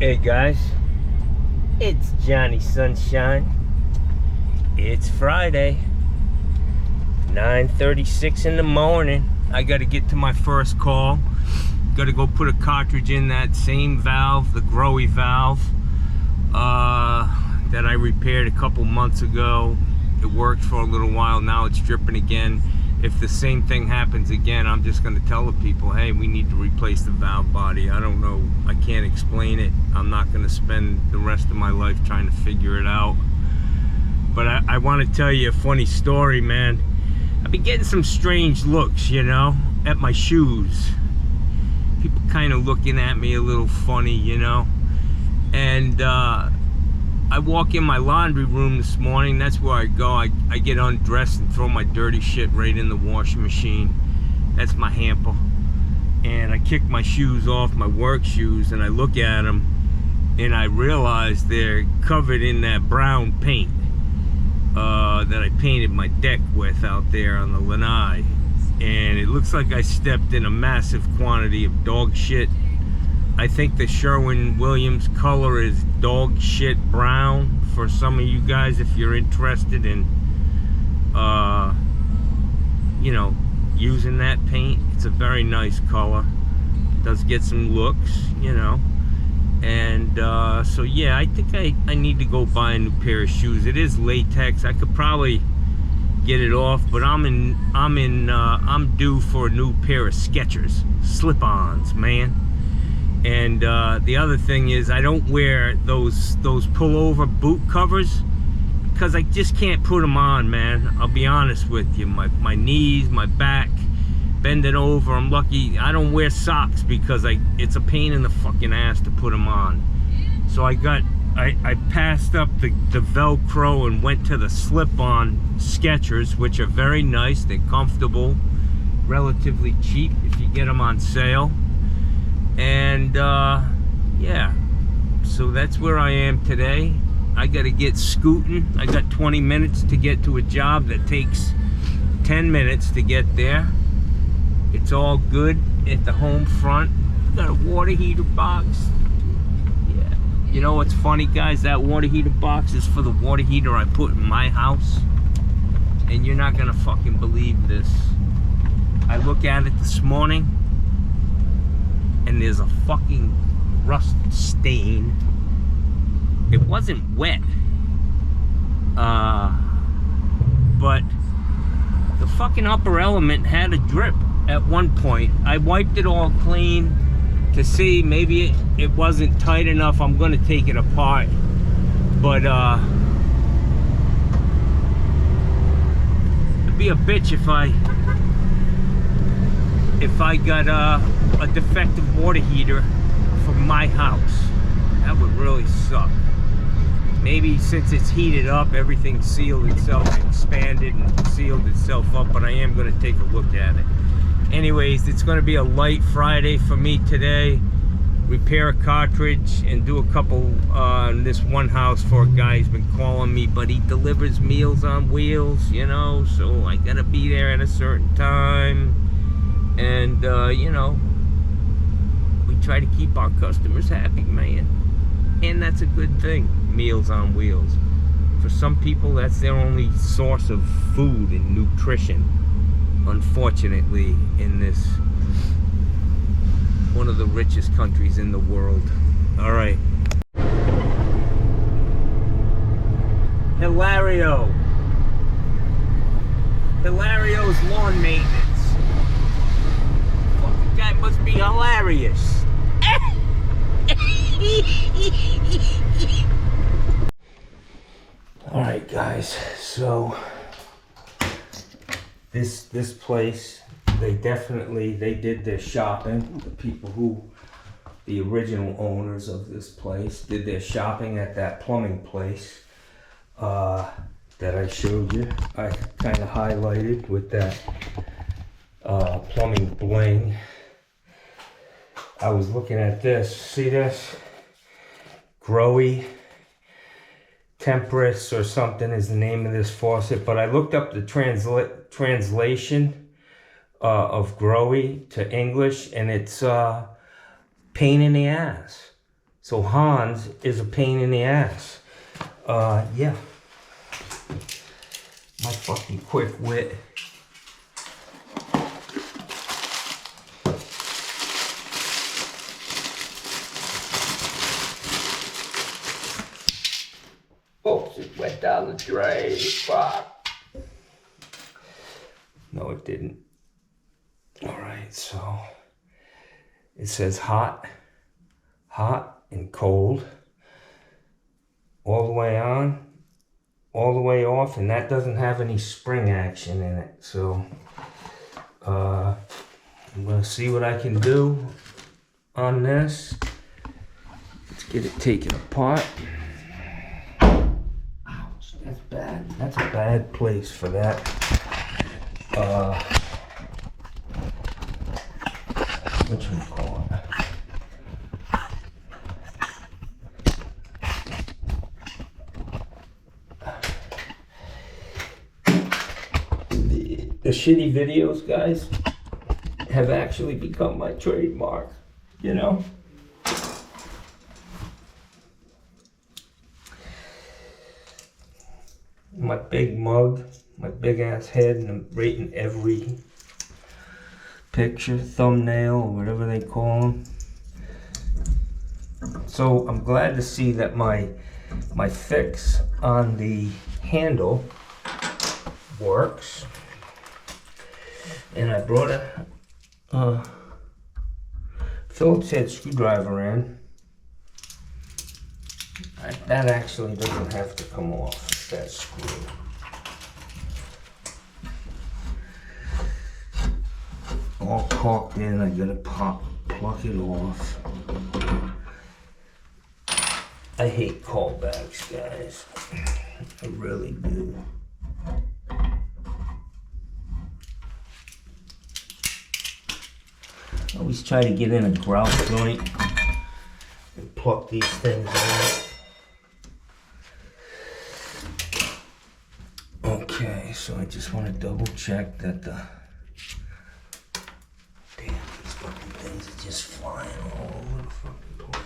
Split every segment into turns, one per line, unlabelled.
Hey guys, it's Johnny Sunshine. It's Friday, 9:36 in the morning. I gotta get to my first call. Gotta go put a cartridge in that same valve, the Grohe valve, that I repaired a couple months ago. It worked for a little while, now it's dripping again. If the same thing happens again, I'm just going to tell the people, hey, we need to replace the valve body. I don't know, I can't explain it. I'm not going to spend the rest of my life trying to figure it out. But I want to tell you a funny story, man. I've been getting some strange looks, you know, at my shoes. People kind of looking at me a little funny, you know. And I walk in my laundry room this morning. That's where I go. I get undressed and throw my dirty shit right in the washing machine. That's my hamper. And I kick my shoes off, my work shoes, and I look at them and I realize they're covered in that brown paint that I painted my deck with out there on the lanai. And it looks like I stepped in a massive quantity of dog shit. I think the Sherwin-Williams color is dog shit brown for some of you guys if you're interested in, you know, using that paint. It's a very nice color. Does get some looks, you know. And so yeah, I think I need to go buy a new pair of shoes. It is latex. I could probably get it off, but I'm due for a new pair of Skechers slip-ons, man. And the other thing is, I don't wear those pullover boot covers because I just can't put them on, man. I'll be honest with you. My knees, my back, bending over. I'm lucky I don't wear socks because it's a pain in the fucking ass to put them on. So I passed up the Velcro and went to the slip-on Skechers, which are very nice. They're comfortable, relatively cheap if you get them on sale. And yeah, so that's where I am today. I gotta get scooting. I got 20 minutes to get to a job that takes 10 minutes to get there. It's all good at the home front. Got a water heater box. Yeah, you know what's funny, guys? That water heater box is for the water heater I put in my house, and you're not gonna fucking believe this. I look at it this morning and there's a fucking rust stain. It wasn't wet, but the fucking upper element had a drip at one point. I wiped it all clean to see maybe it wasn't tight enough. I'm gonna take it apart, but it'd be a bitch if I got a defective water heater for my house. That would really suck. Maybe since it's heated up, everything sealed itself, expanded and sealed itself up, but I am going to take a look at it. Anyways, it's going to be a light Friday for me today. Repair a cartridge and do a couple in this one house for a guy who's been calling me, but he delivers Meals on Wheels, you know, so I got to be there at a certain time. And you know, we try to keep our customers happy, man, and that's a good thing. Meals on Wheels, for some people, that's their only source of food and nutrition, unfortunately, in this one of the richest countries in the world. All right, Hilario's lawn maintenance. That must be hilarious. All right, guys, so this place, they did their shopping. The original owners of this place did their shopping at that plumbing place that I showed you. I kind of highlighted with that plumbing bling. I was looking at this. See this? Grohe Temperance or something is the name of this faucet. But I looked up the translation of Grohe to English, and it's pain in the ass. So Hans is a pain in the ass. Yeah. My fucking quick wit. Oops, it went down the drain. Fuck. No, it didn't. Alright, so it says hot, hot, and cold. All the way on, all the way off, and that doesn't have any spring action in it. So I'm gonna see what I can do on this. Let's get it taken apart. Ouch, that's bad. That's a bad place for that. What you call it? The shitty videos, guys, have actually become my trademark, you know? My big mug, my big ass head, and I'm rating every picture, thumbnail, or whatever they call them. So I'm glad to see that my fix on the handle works. And I brought a Phillips head screwdriver in. That actually doesn't have to come off, that screw. All caulked in, I gotta pluck it off. I hate callbacks, guys. I really do. I always try to get in a grout joint and pluck these things out. Okay, so I just want to double check that the... Damn, these fucking things are just flying all over the fucking place.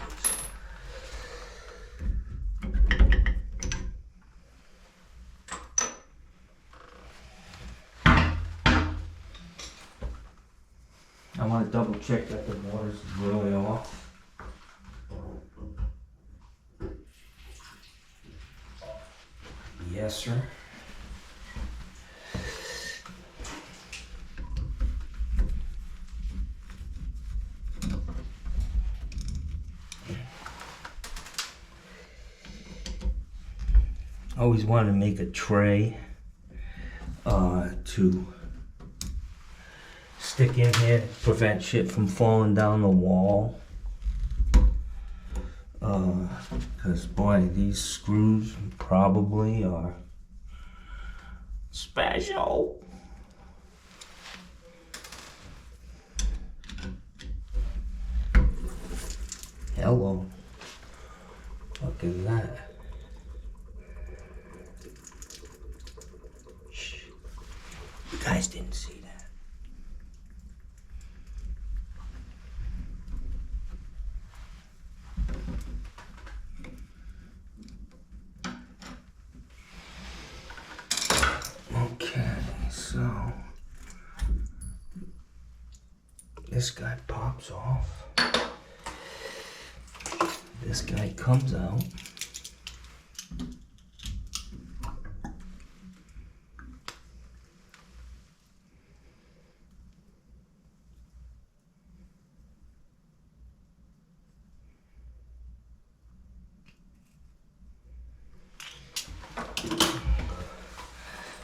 I want to double check that the water's really off. Yes, sir. I always wanted to make a tray to stick in here, prevent shit from falling down the wall. Because boy, these screws probably are special. Hello. What is that? Shh. You guys didn't see that. Okay, so this guy pops off. This guy comes out.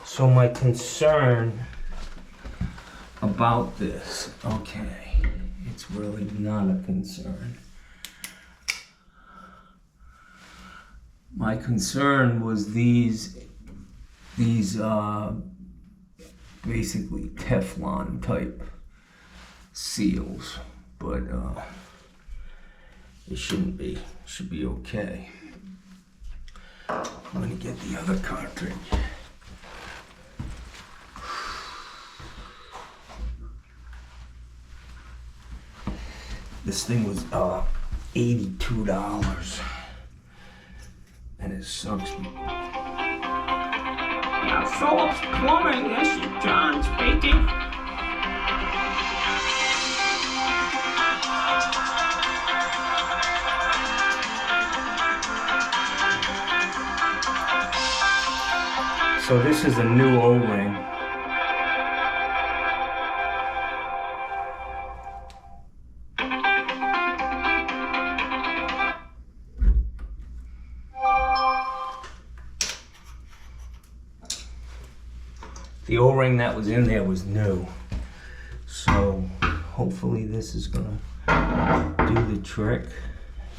So my concern about this, okay, it's really not a concern. My concern was these basically Teflon type seals, but it shouldn't be. It should be okay. I'm gonna get the other cartridge. This thing was $82. And it sucks.
Yeah, Phillips Plumbing, this is John speaking.
So this is a new O-ring. The O-ring that was in there was new. So hopefully this is gonna do the trick.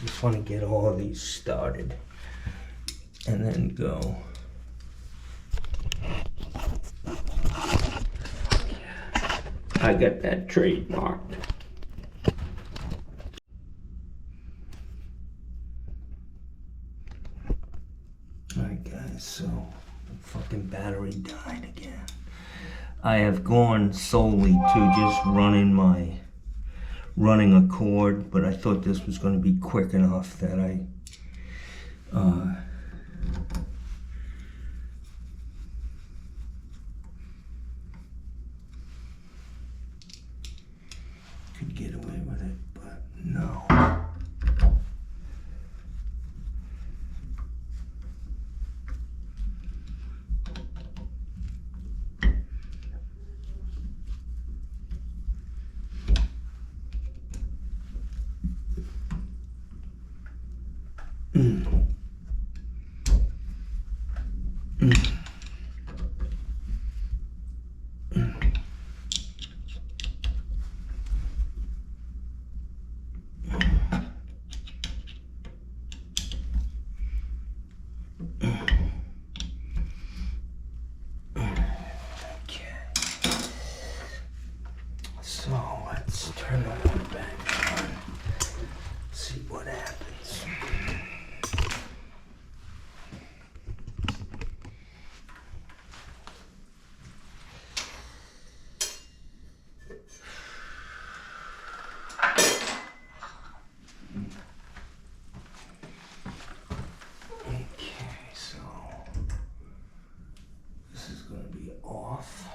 Just want to get all of these started and then go. I got that trademarked. Alright guys, so the fucking battery died again. I have gone solely to just running a cord, but I thought this was going to be quick enough that I could get away with it, but no. So let's turn the light back on. See what happens. Okay, so this is going to be off.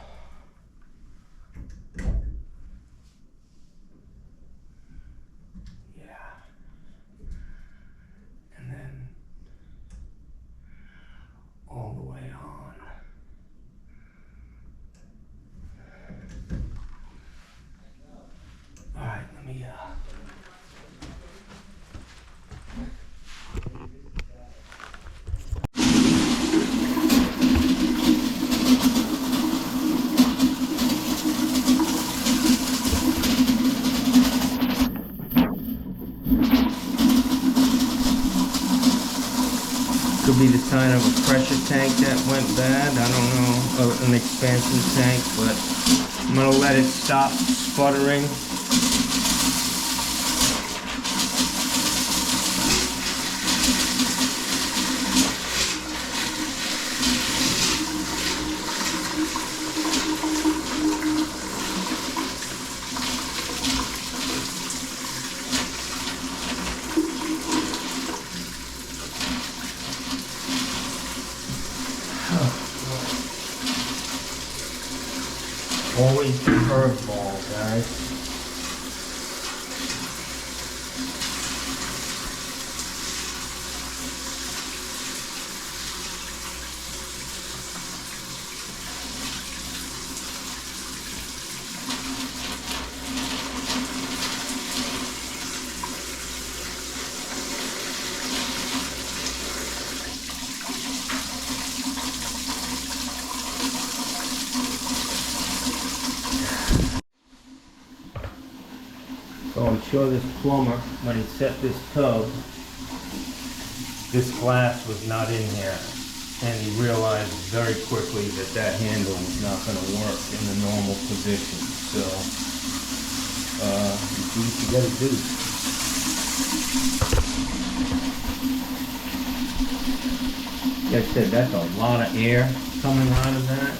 All the way on. All right, let me could be the sign of a pressure tank that went bad. I don't know, an expansion tank, but I'm gonna let it stop sputtering. Always the curveball, guys. So I'm sure this plumber, when he set this tub, this glass was not in here. And he realized very quickly that that handle was not going to work in the normal position. So, you do what you got to do. Like I said, that's a lot of air coming out of that.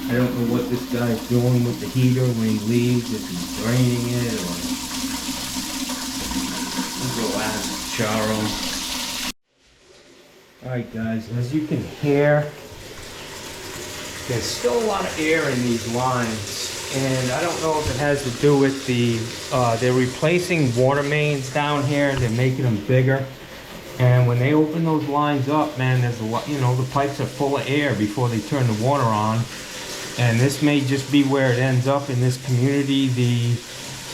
I don't know what this guy's doing with the heater when he leaves, if he's draining it or... go ask Charo. Alright guys, as you can hear, there's still a lot of air in these lines, and I don't know if it has to do with they're replacing water mains down here, they're making them bigger, and when they open those lines up, man, there's a lot, the pipes are full of air before they turn the water on, and this may just be where it ends up in this community. The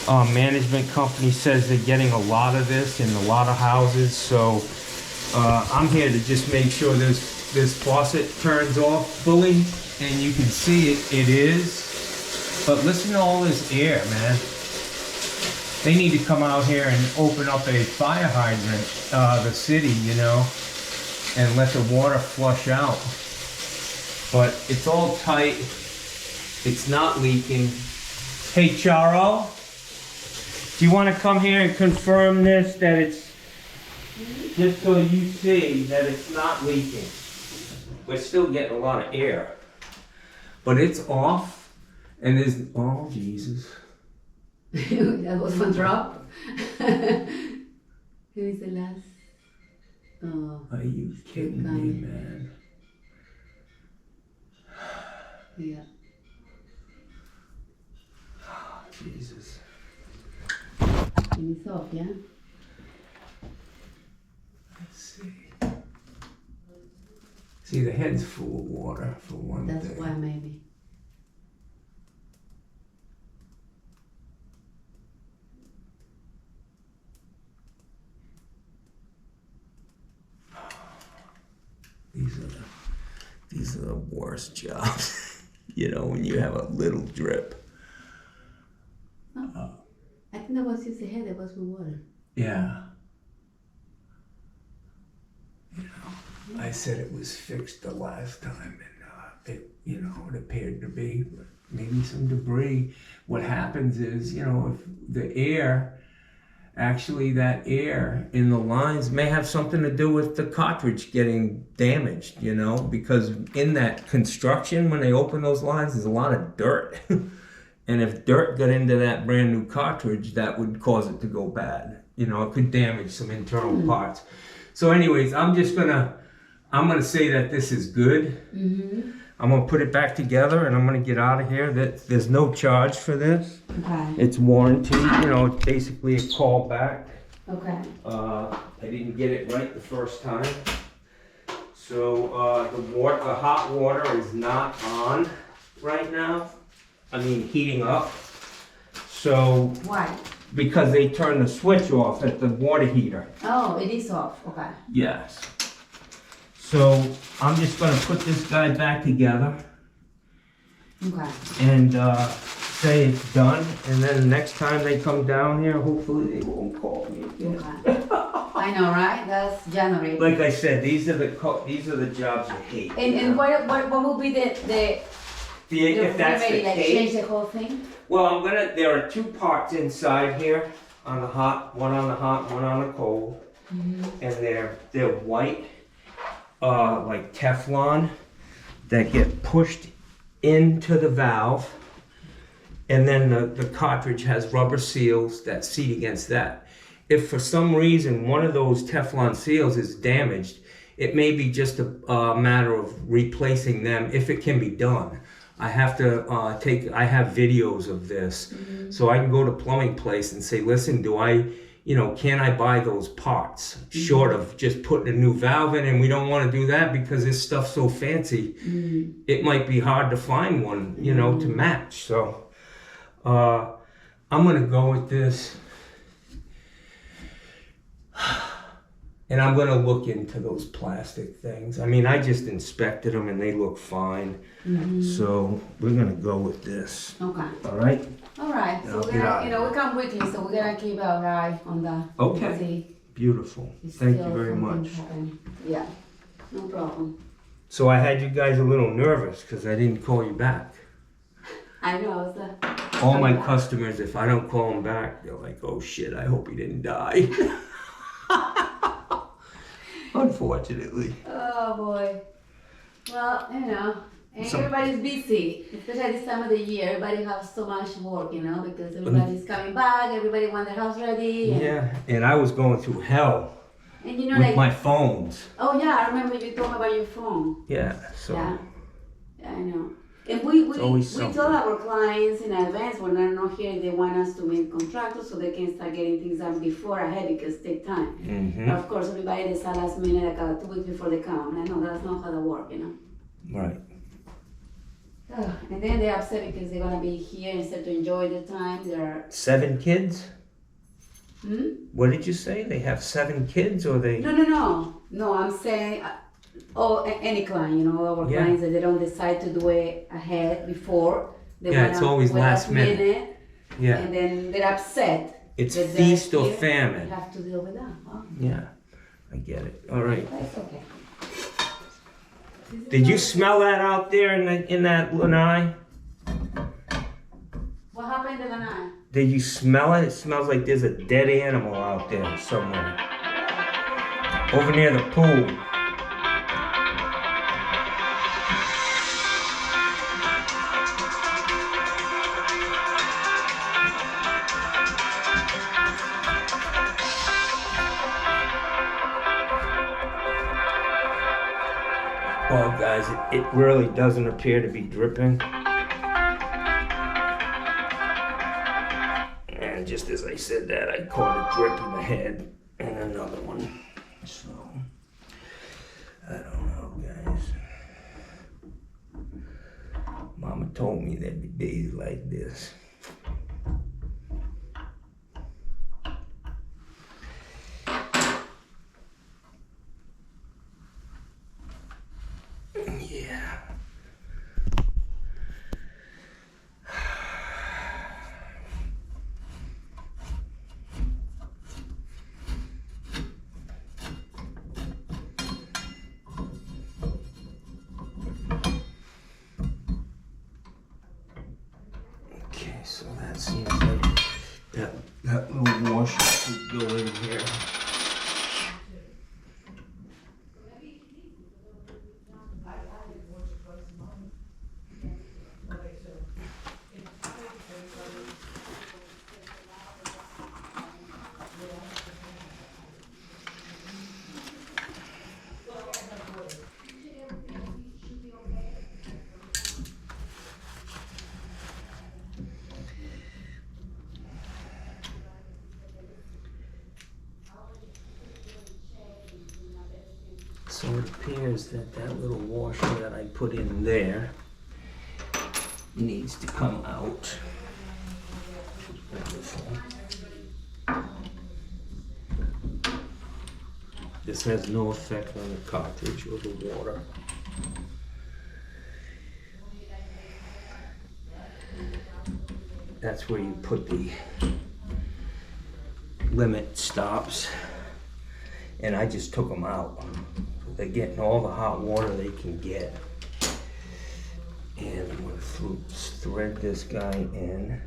management company says they're getting a lot of this in a lot of houses, so I'm here to just make sure this faucet turns off fully, and you can see it is. But listen to all this air, man. They need to come out here and open up a fire hydrant, the city, and let the water flush out. But it's all tight. It's not leaking. Hey, Charo, do you want to come here and confirm this, that it's, just so you see that it's not leaking. We're still getting a lot of air, but it's off, and there's, oh Jesus.
That was one drop. Who is the last? Oh.
Are you kidding me, man?
Yeah.
Jesus.
And it's off, yeah?
Let's see. See, the head's full of water for one thing.
That's why maybe.
These are the worst jobs. When you have a little drip.
Oh. I think that was just the head, that was with water.
Yeah. I said it was fixed the last time, and it appeared to be, but maybe some debris. What happens is, if the air, actually that air in the lines may have something to do with the cartridge getting damaged, because in that construction, when they open those lines, there's a lot of dirt. And if dirt got into that brand new cartridge, that would cause it to go bad. It could damage some internal parts. So anyways, I'm gonna say that this is good. Mm-hmm. I'm gonna put it back together, and I'm gonna get out of here. There's no charge for this.
Okay.
It's warranty, it's basically a callback.
Okay.
I didn't get it right the first time. So the hot water is not on right now. I mean, heating up. So.
Why?
Because they turned the switch off at the water heater.
Oh, it is off. Okay.
Yes. So I'm just gonna put this guy back together.
Okay.
And say it's done. And then next time they come down here, hopefully they won't call me again.
Okay. I know, right? That's January.
Like I said, these are the jobs you hate.
And what will be the
if that's the
like
case.
change the whole thing?
Well, there are two parts inside here on the hot, one on the hot, one on the cold. Mm-hmm. And they're white, like Teflon, that get pushed into the valve. And then the cartridge has rubber seals that seat against that. If for some reason one of those Teflon seals is damaged, it may be just a matter of replacing them if it can be done. I have to I have videos of this, mm-hmm. So I can go to plumbing place and say, listen, can I buy those parts, mm-hmm. short of just putting a new valve in? And we don't want to do that because this stuff's so fancy. Mm-hmm. It might be hard to find one, mm-hmm. to match. So I'm gonna go with this. And I'm gonna look into those plastic things. I mean, I just inspected them and they look fine. Mm-hmm. So we're gonna go with this.
Okay.
All right?
All right. So we're gonna, we come weekly, so we're gonna keep our eye on that.
Okay. Beautiful. Thank you very much.
Yeah, no problem.
So I had you guys a little nervous because I didn't call you back.
I know, I was like...
All my customers, if I don't call them back, they're like, oh shit, I hope he didn't die. Unfortunately.
Oh boy. Well, And everybody's busy, especially this time of the year. Everybody has so much work, you know, because everybody's coming back. Everybody wants their house ready.
Yeah, and I was going through hell
and you know,
with
like,
my phones.
Oh yeah, I remember you told me about your phone.
Yeah, so.
Yeah, I know. And we told our clients in advance when they're not here, they want us to make contractors so they can start getting things done before ahead because it takes time.
Mm-hmm.
But of course, everybody is at last minute, like 2 weeks before they come. I know that's not how that works, you know.
Right.
And then they're upset because they're gonna be here instead to enjoy the time. They're
7 kids?
Hmm?
What did you say? They have 7 kids, or they?
No, I'm saying, any client, you know, our clients that they don't decide to do it ahead before. They
it's always last minute. Yeah.
And then they're upset.
It's feast or
here.
famine.
You have to deal with that. Huh?
Yeah, I get it. All right.
That's okay.
Did you smell that out there in that lanai?
What happened to the night?
Did you smell it? It smells like there's a dead animal out there somewhere. Over near the pool. Well, guys, it really doesn't appear to be dripping. And just as I said that, I caught a drip in the head and another one. So, I don't know, guys. Mama told me there'd be days like this. Yeah. Okay, so that seems like that little washer should go in here. So it appears that that little washer that I put in there needs to come out. This has no effect on the cartridge or the water. That's where you put the limit stops, and I just took them out. They're getting all the hot water they can get. And I'm going to thread this guy in.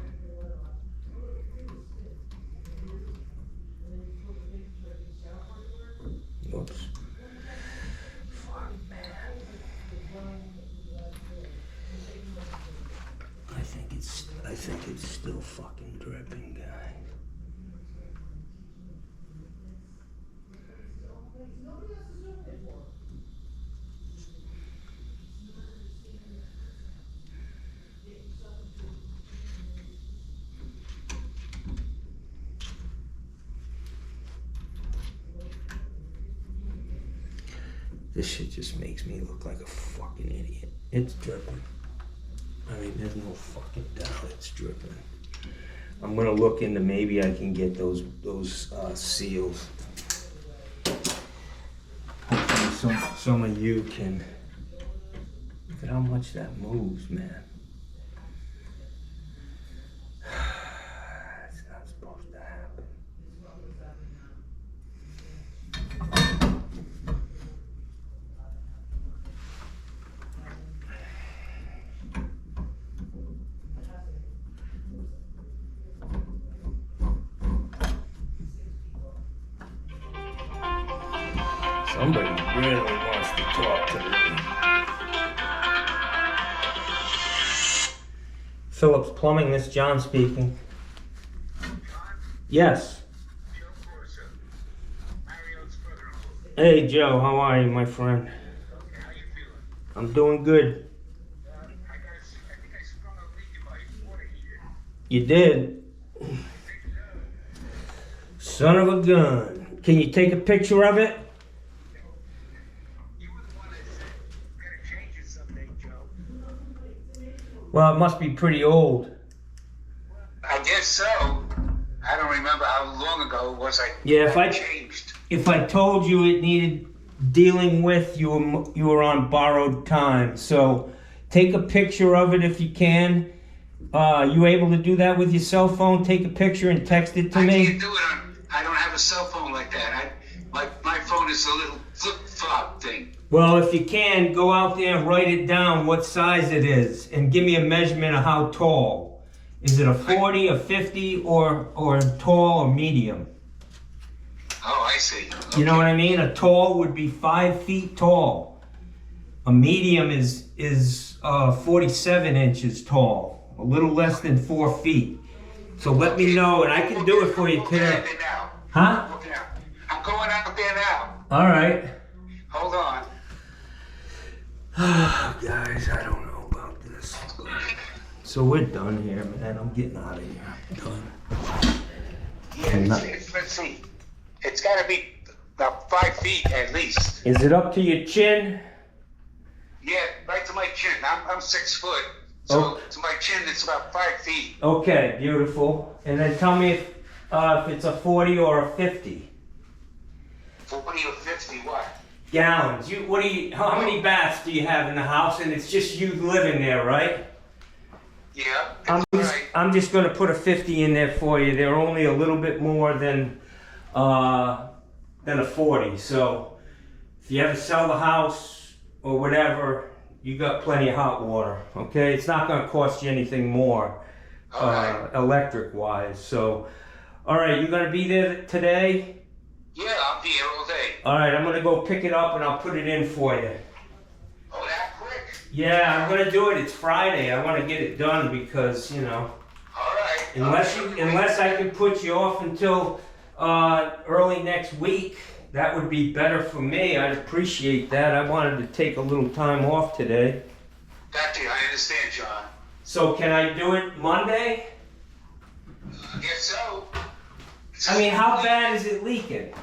Oops. Fuck, man. I think it's still fucking dripping, guys. This shit just makes me look like a fucking idiot. It's dripping. I mean, there's no fucking doubt it's dripping. I'm gonna look into maybe I can get those seals. Hopefully some of you can. Look at how much that moves, man. It's not supposed to happen. Somebody really wants to talk to me. Phillips Plumbing, this is John speaking. Yes. Hey Joe, how are you, my friend? I'm doing good. You did? Son of a gun. Can you take a picture of it? Well, it must be pretty old.
I guess so. I don't remember how long ago it was. Changed.
If I told you it needed dealing with, you were on borrowed time. So take a picture of it if you can. You able to do that with your cell phone? Take a picture and text it to me?
I can't do it I don't have a cell phone like that. My phone is a little flip-flop thing.
Well, if you can, go out there and write it down what size it is and give me a measurement of how tall. Is it a 40, a 50, or tall or medium?
Oh, I see. Okay.
You know what I mean? A tall would be 5 feet tall. A medium is 47 inches tall, a little less than 4 feet. So let me know, and I can do it for you today. Huh?
I'm going out there now.
All right.
Hold on.
Guys, I don't know about this. So we're done here, man. I'm getting out of here. I'm done.
Yeah, let's see. It's got to be about 5 feet at least.
Is it up to your chin?
Yeah, right to my chin. I'm 6 foot. So to my chin, it's about 5 feet.
Okay, beautiful. And then tell me if it's a 40 or a 50.
40 or 50 what?
Gallons. How many baths do you have in the house? And it's just you living there, right?
Yeah.
I'm just going to put a 50 in there for you. They're only a little bit more than a 40. So if you ever sell the house or whatever, you got plenty of hot water. Okay, it's not going to cost you anything more, electric wise. So, all right, you're going to be there today?
Yeah, I'll be here all day.
All right, I'm going to go pick it up and I'll put it in for you.
Oh, that quick?
Yeah, I'm going to do it. It's Friday. I want to get it done because, you know.
All right.
Unless I can put you off until early next week, that would be better for me. I'd appreciate that. I wanted to take a little time off today.
Gotcha. I understand, John.
So can I do it Monday?
I guess so.
I mean, how bad is it leaking?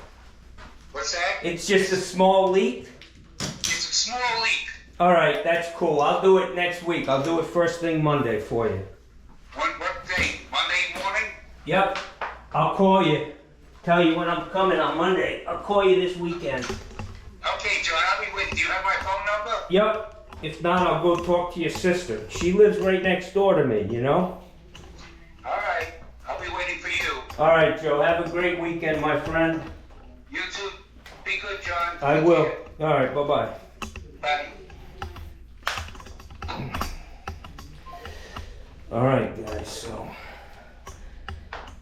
What's that?
It's just a small leak?
It's a small leak.
All right, that's cool. I'll do it next week. I'll do it first thing Monday for you.
What day? Monday morning?
Yep. I'll call you. Tell you when I'm coming on Monday. I'll call you this weekend.
Okay, John, I'll be waiting. Do you have my phone number?
Yep. If not, I'll go talk to your sister. She lives right next door to me, you know?
All right. I'll be waiting for you.
All right, Joe. Have a great weekend, my friend.
You too. Be good, John.
I
Take
will.
care.
All right, bye-bye.
Bye.
All right, guys, so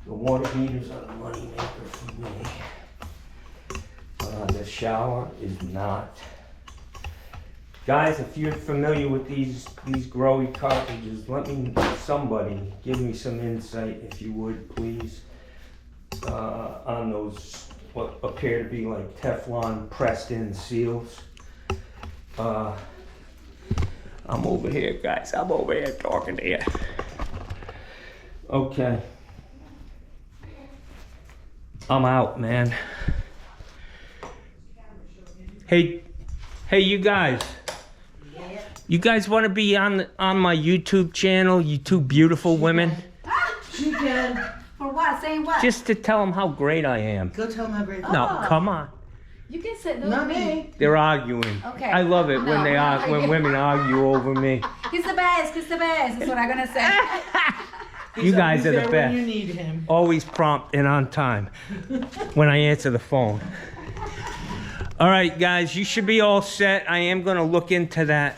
the water heaters are the money maker for me. The shower is not. Guys, if you're familiar with these Grohe cartridges, somebody give me some insight, if you would, please, on those what appear to be like Teflon pressed in seals. I'm over here, guys. I'm over here talking to you. Okay. I'm out, man. Hey, you guys. You guys want to be on my YouTube channel? You two beautiful women.
She can.
For what? Saying what?
Just to tell them how great I am.
Go tell them how great.
No, come on.
You can say those.
Not me.
They're arguing.
Okay.
I love it
No,
when women argue over me.
He's the best. He's the best. That's what I'm gonna say.
You guys are the
He's there
best.
when you need him.
Always prompt and on time when I answer the phone. All right, guys, you should be all set. I am going to look into that.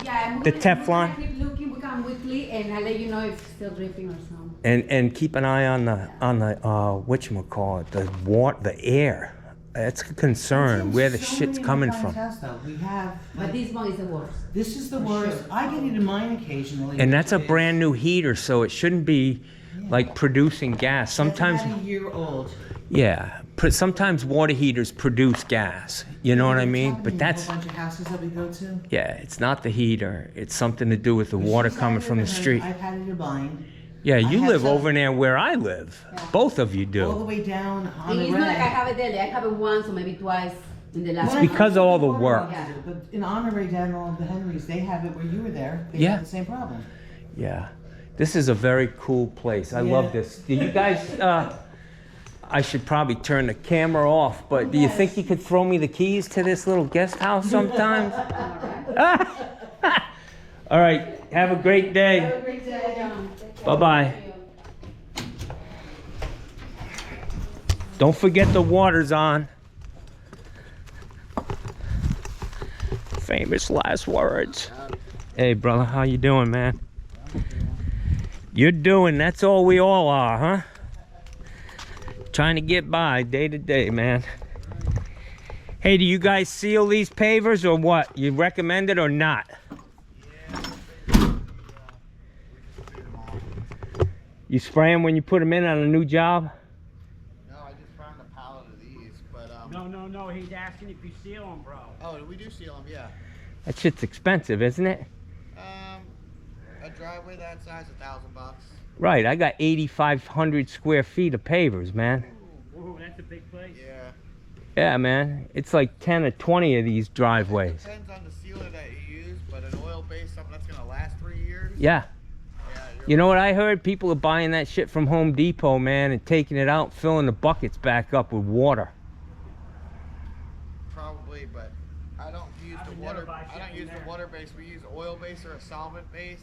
Yeah,
The Teflon.
Keep looking. We come weekly, and I'll let you know if it's still dripping or something.
And keep an eye on the whatchamacallit, the air. That's a concern, where the shit's coming from.
We have,
But this one is the worst.
this is the worst. I get it in mine occasionally.
And that's a brand new heater, so it shouldn't be like producing gas. Sometimes,
It's about a year old.
yeah, sometimes water heaters produce gas. You know what I mean? But that's,
a bunch of houses that we go to.
yeah, it's not the heater. It's something to do with the water coming from the street.
I've had it in mine.
Yeah, you
have
live
some-
over there where I live. Both of you
All the
do.
way down on
It's
the
not like I
red.
have it daily. I have it once or maybe twice in the last.
It's because of all the work.
Yeah.
But in Honoré down on the Henrys, they have it where you were there. They
Yeah.
have the same problem.
Yeah. This is a very cool place. I love this. Do you guys, I should probably turn the camera off, but do you think you could throw me the keys to this little guest house sometimes? All right. Have a great day.
Have a great day, John. Take care.
Bye-bye. Don't forget the water's on. Famous last words. Hey, brother, how you doing, man? You're doing, that's all we all are, huh? Trying to get by day to day, man. Hey, do you guys seal these pavers or what? You recommend it or not? You spray them when you put them in on a new job?
No, I just found a pallet of these, but
No, he's asking if you seal them, bro.
oh, we do seal them, yeah.
That shit's expensive, isn't it?
A driveway that size, $1,000.
Right, I got 8,500 square feet of pavers, man.
Ooh, that's a big place.
Yeah.
Yeah, man. It's like 10 or 20 of these driveways.
Depends on the sealer that you use, but an oil-based something that's gonna last 3 years.
Yeah.
Yeah.
You know what I heard? People are buying that shit from Home Depot, man, and taking it out, filling the buckets back up with water.
Probably, but I don't use the water. I don't use the water base. We use oil base or a solvent base.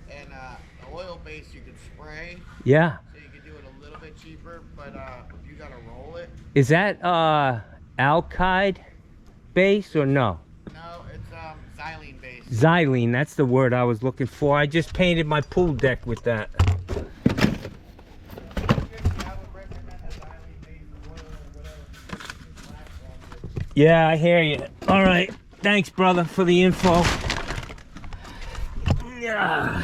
And the oil base you can spray,
Yeah.
so you can do it a little bit cheaper, but you gotta roll it.
Is that alkyd base or no?
No, it's xylene base.
Xylene, that's the word I was looking for. I just painted my pool deck with that.
I would recommend a xylene base oil or whatever. It lasts longer.
Yeah, I hear you. All right. Thanks, brother, for the info. Yeah.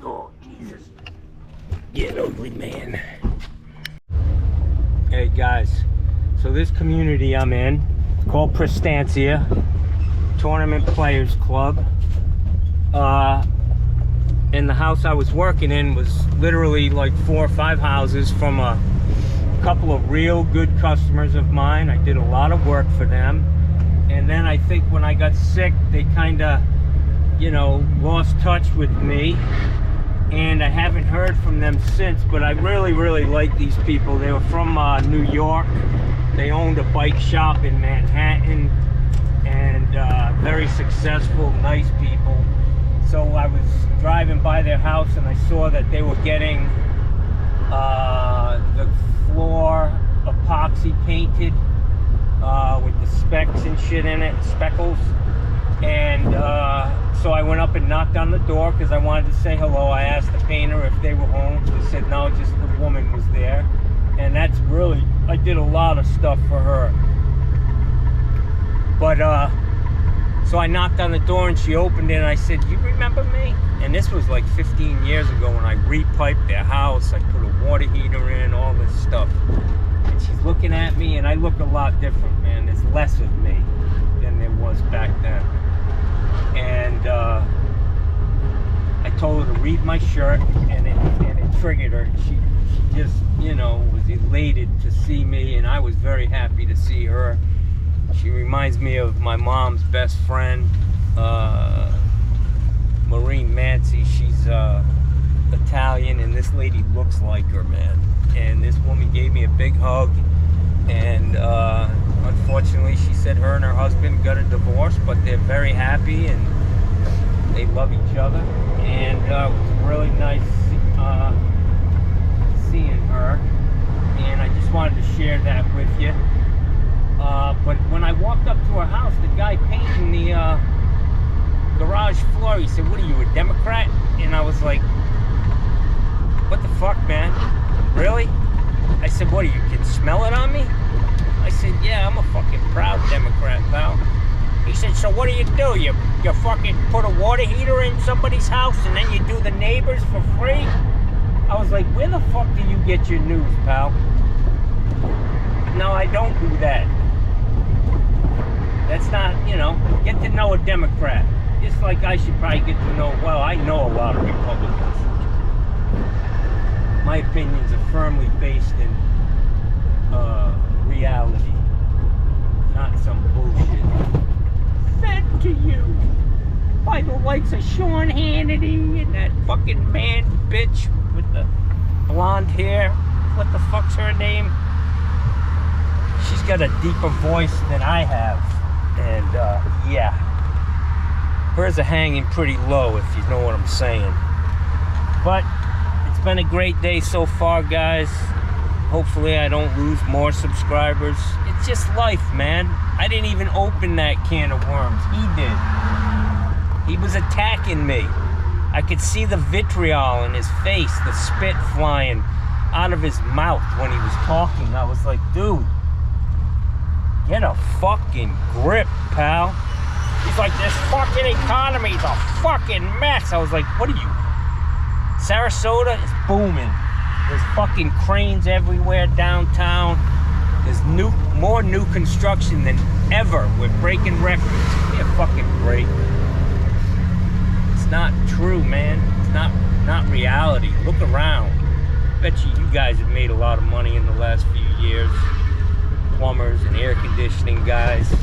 Oh, Jesus. Get ugly, man. Hey, guys. So this community I'm in, it's called Prestancia Tournament Players Club. And the house I was working in was literally like 4 or 5 houses from a couple of real good customers of mine. I did a lot of work for them, and then I think when I got sick they kind of, you know, lost touch with me, and I haven't heard from them since. But I really like these people. They were from New York. They owned a bike shop in Manhattan, and very successful, nice people. So I was driving by their house and I saw that they were getting the floor epoxy painted with the specks and shit in it, speckles. And so I went up and knocked on the door because I wanted to say hello. I asked the painter if they were home. He said no, just the woman was there. And that's really, I did a lot of stuff for her. But so I knocked on the door and she opened it and I said, "You remember me?" And this was like 15 years ago when I repiped their house. I put a water heater in, all this stuff. And she's looking at me, and I look a lot different, man. There's less of me than there was back then. And I told her to read my shirt, and it triggered her. She just, you know, was elated to see me, and I was very happy to see her. She reminds me of my mom's best friend, Maureen Mancy. She's Italian, and this lady looks like her, man. And this woman gave me a big hug, and unfortunately she said her and her husband got a divorce, but they're very happy and they love each other. And it was really nice seeing her, and I just wanted to share that with you. But when I walked up to her house, the guy painting the garage floor. He said, what are you, a Democrat? And I was like, what the fuck, man? Really? I said, what, you can smell it on me? I said, yeah, I'm a fucking proud Democrat, pal. He said, so what do? You fucking put a water heater in somebody's house and then you do the neighbors for free? I was like, where the fuck do you get your news, pal? No, I don't do that. That's not, you know, get to know a Democrat. Just like I should probably get to know, well, I know a lot of Republicans. My opinions are firmly based in reality, not some bullshit fed to you by the likes of Sean Hannity and that fucking man bitch with the blonde hair. What the fuck's her name? She's got a deeper voice than I have, and yeah, hers are hanging pretty low, if you know what I'm saying. But it's been a great day so far, guys. Hopefully I don't lose more subscribers. It's just life, man. I didn't even open that can of worms. He did. He was attacking me. I could see the vitriol in his face, the spit flying out of his mouth when he was talking. I was like, dude, get a fucking grip, pal. He's like, this fucking economy's a fucking mess. I was like, what are you? Sarasota is booming. There's fucking cranes everywhere downtown. There's more new construction than ever. We're breaking records. Give me a fucking break. It's not true, man. It's not reality. Look around. Bet you guys have made a lot of money in the last few years. Plumbers and air conditioning guys.